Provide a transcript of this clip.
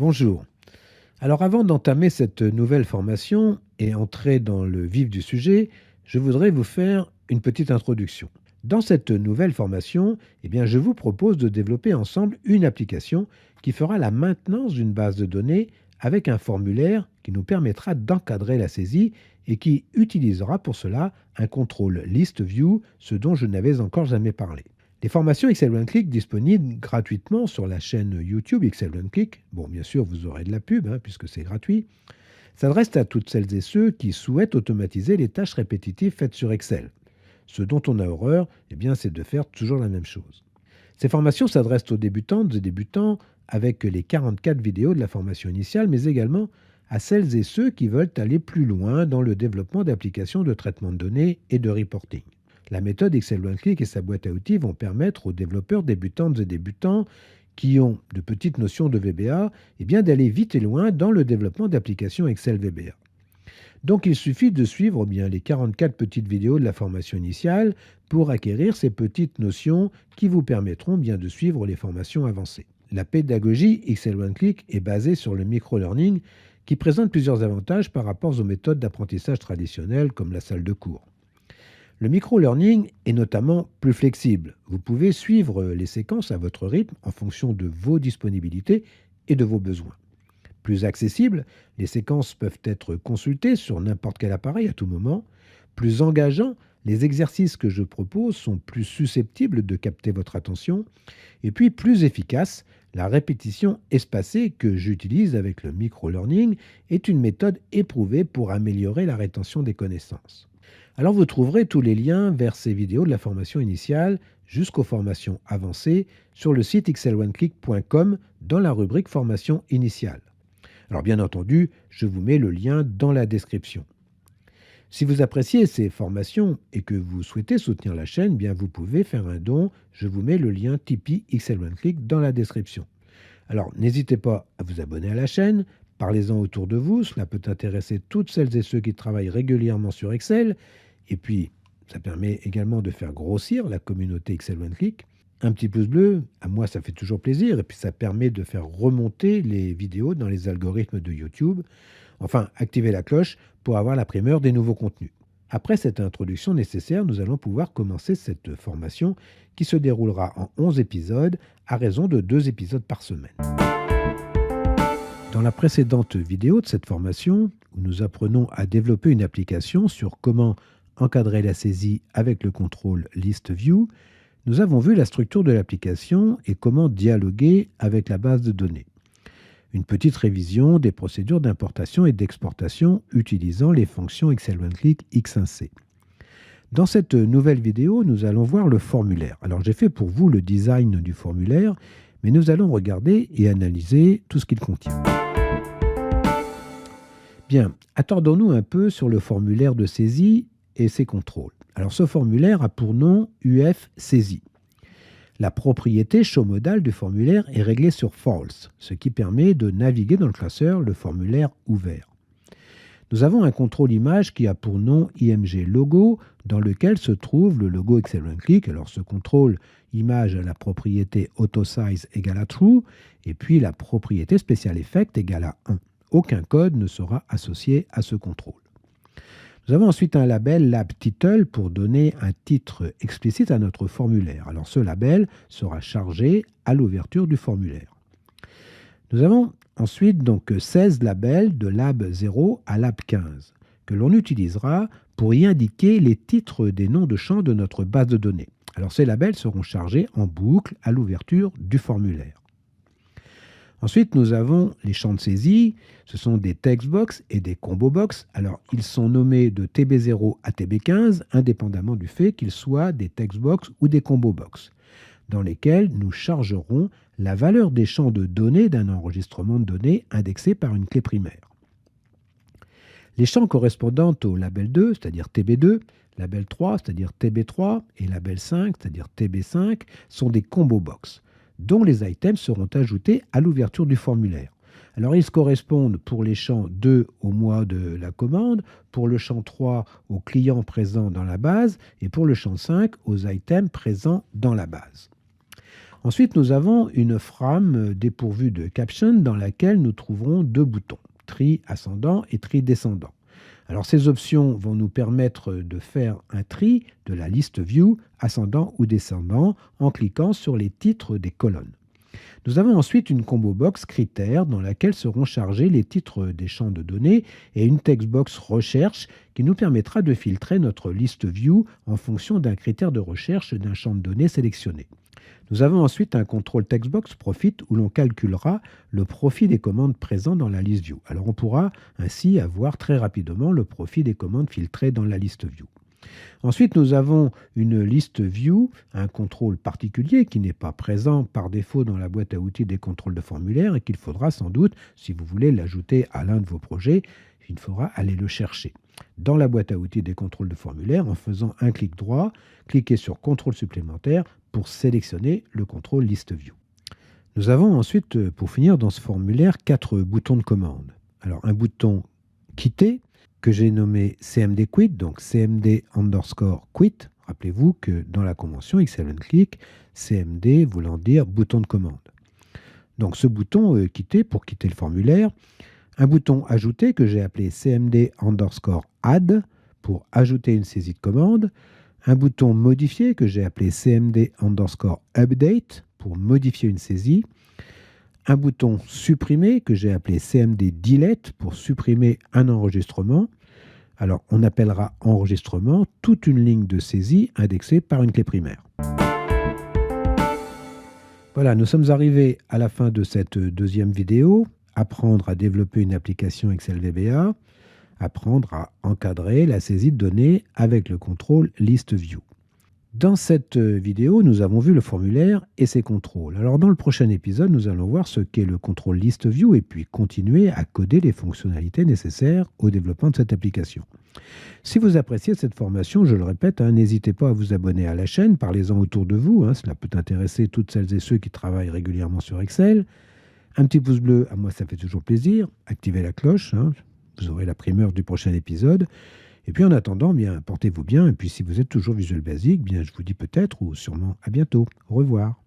Bonjour. Alors avant d'entamer cette nouvelle formation et entrer dans le vif du sujet, je voudrais vous faire une petite introduction. Dans cette nouvelle formation, je vous propose de développer ensemble une application qui fera la maintenance d'une base de données avec un formulaire qui nous permettra d'encadrer la saisie et qui utilisera pour cela un contrôle list view, ce dont je n'avais encore jamais parlé. Les formations Excel One Click disponibles gratuitement sur la chaîne YouTube Excel One Click, bon bien sûr vous aurez de la pub puisque c'est gratuit, s'adressent à toutes celles et ceux qui souhaitent automatiser les tâches répétitives faites sur Excel. Ce dont on a horreur, c'est de faire toujours la même chose. Ces formations s'adressent aux débutantes et débutants avec les 44 vidéos de la formation initiale, mais également à celles et ceux qui veulent aller plus loin dans le développement d'applications de traitement de données et de reporting. La méthode Excel One Click et sa boîte à outils vont permettre aux développeurs débutantes et débutants qui ont de petites notions de VBA d'aller vite et loin dans le développement d'applications Excel VBA. Donc il suffit de suivre les 44 petites vidéos de la formation initiale pour acquérir ces petites notions qui vous permettront de suivre les formations avancées. La pédagogie Excel One Click est basée sur le micro-learning qui présente plusieurs avantages par rapport aux méthodes d'apprentissage traditionnelles comme la salle de cours. Le micro-learning est notamment plus flexible. Vous pouvez suivre les séquences à votre rythme en fonction de vos disponibilités et de vos besoins. Plus accessible, les séquences peuvent être consultées sur n'importe quel appareil à tout moment. Plus engageant, les exercices que je propose sont plus susceptibles de capter votre attention. Et puis plus efficace, la répétition espacée que j'utilise avec le micro-learning est une méthode éprouvée pour améliorer la rétention des connaissances. Alors vous trouverez tous les liens vers ces vidéos de la formation initiale jusqu'aux formations avancées sur le site exceloneclick.com dans la rubrique formation initiale. Alors bien entendu, je vous mets le lien dans la description. Si vous appréciez ces formations et que vous souhaitez soutenir la chaîne, vous pouvez faire un don. Je vous mets le lien Tipeee Excel One Click dans la description. Alors n'hésitez pas à vous abonner à la chaîne, parlez-en autour de vous, cela peut intéresser toutes celles et ceux qui travaillent régulièrement sur Excel. Et puis, ça permet également de faire grossir la communauté Excel One Click. Un petit pouce bleu, à moi ça fait toujours plaisir, et puis ça permet de faire remonter les vidéos dans les algorithmes de YouTube. Enfin, activez la cloche pour avoir la primeur des nouveaux contenus. Après cette introduction nécessaire, nous allons pouvoir commencer cette formation qui se déroulera en 11 épisodes à raison de 2 épisodes par semaine. Dans la précédente vidéo de cette formation, où nous apprenons à développer une application sur comment encadrer la saisie avec le contrôle List View, nous avons vu la structure de l'application et comment dialoguer avec la base de données. Une petite révision des procédures d'importation et d'exportation utilisant les fonctions Excel One Click X1C. Dans cette nouvelle vidéo, nous allons voir le formulaire. Alors j'ai fait pour vous le design du formulaire, mais nous allons regarder et analyser tout ce qu'il contient. Bien, attardons-nous un peu sur le formulaire de saisie et ses contrôles. Alors ce formulaire a pour nom UF saisie. La propriété show modal du formulaire est réglée sur false, ce qui permet de naviguer dans le classeur le formulaire ouvert. Nous avons un contrôle image qui a pour nom IMG logo, dans lequel se trouve le logo Excel One Click. Alors ce contrôle image a la propriété AutoSize égale à true, et puis la propriété Special Effect égale à 1. Aucun code ne sera associé à ce contrôle. Nous avons ensuite un label Lab Title pour donner un titre explicite à notre formulaire. Alors ce label sera chargé à l'ouverture du formulaire. Nous avons ensuite donc 16 labels de Lab 0 à Lab 15 que l'on utilisera pour y indiquer les titres des noms de champs de notre base de données. Alors ces labels seront chargés en boucle à l'ouverture du formulaire. Ensuite, nous avons les champs de saisie. Ce sont des textbox et des combo box. Alors, ils sont nommés de TB0 à TB15, indépendamment du fait qu'ils soient des textbox ou des combo box, dans lesquels nous chargerons la valeur des champs de données d'un enregistrement de données indexé par une clé primaire. Les champs correspondant au label 2, c'est-à-dire TB2, label 3, c'est-à-dire TB3, et label 5, c'est-à-dire TB5, sont des combo box, dont les items seront ajoutés à l'ouverture du formulaire. Alors, ils correspondent pour les champs 2 au mois de la commande, pour le champ 3 aux clients présents dans la base, et pour le champ 5 aux items présents dans la base. Ensuite, nous avons une frame dépourvue de caption dans laquelle nous trouverons deux boutons, tri ascendant et tri descendant. Alors ces options vont nous permettre de faire un tri de la liste view ascendant ou descendant en cliquant sur les titres des colonnes. Nous avons ensuite une combo box critères dans laquelle seront chargés les titres des champs de données et une text box recherche qui nous permettra de filtrer notre liste view en fonction d'un critère de recherche d'un champ de données sélectionné. Nous avons ensuite un contrôle textbox profit où l'on calculera le profit des commandes présents dans la liste view. Alors on pourra ainsi avoir très rapidement le profit des commandes filtrées dans la liste view. Ensuite, nous avons une liste view, un contrôle particulier qui n'est pas présent par défaut dans la boîte à outils des contrôles de formulaire et qu'il faudra sans doute, si vous voulez l'ajouter à l'un de vos projets, il faudra aller le chercher. Dans la boîte à outils des contrôles de formulaire, en faisant un clic droit, cliquez sur contrôle supplémentaire pour sélectionner le contrôle liste view. Nous avons ensuite, pour finir, dans ce formulaire, 4 boutons de commande. Alors, un bouton quitter, que j'ai nommé CMD Quit, donc CMD underscore quit. Rappelez-vous que dans la convention XML Click, CMD voulant dire bouton de commande. Donc ce bouton quitter pour quitter le formulaire. Un bouton ajouter que j'ai appelé CMD underscore add pour ajouter une saisie de commande. Un bouton modifier que j'ai appelé CMD underscore update pour modifier une saisie. Un bouton supprimer que j'ai appelé CMD delete pour supprimer un enregistrement. Alors on appellera enregistrement toute une ligne de saisie indexée par une clé primaire. Voilà, nous sommes arrivés à la fin de cette deuxième vidéo. Apprendre à développer une application Excel VBA, apprendre à encadrer la saisie de données avec le contrôle list view. Dans cette vidéo, nous avons vu le formulaire et ses contrôles. Alors dans le prochain épisode, nous allons voir ce qu'est le contrôle list view et puis continuer à coder les fonctionnalités nécessaires au développement de cette application. Si vous appréciez cette formation, je le répète, n'hésitez pas à vous abonner à la chaîne, parlez-en autour de vous, cela peut intéresser toutes celles et ceux qui travaillent régulièrement sur Excel. Un petit pouce bleu, à moi ça fait toujours plaisir. Activez la cloche, vous aurez la primeur du prochain épisode. Et puis en attendant, portez-vous bien. Et puis si vous êtes toujours Visual Basic, je vous dis peut-être ou sûrement à bientôt. Au revoir.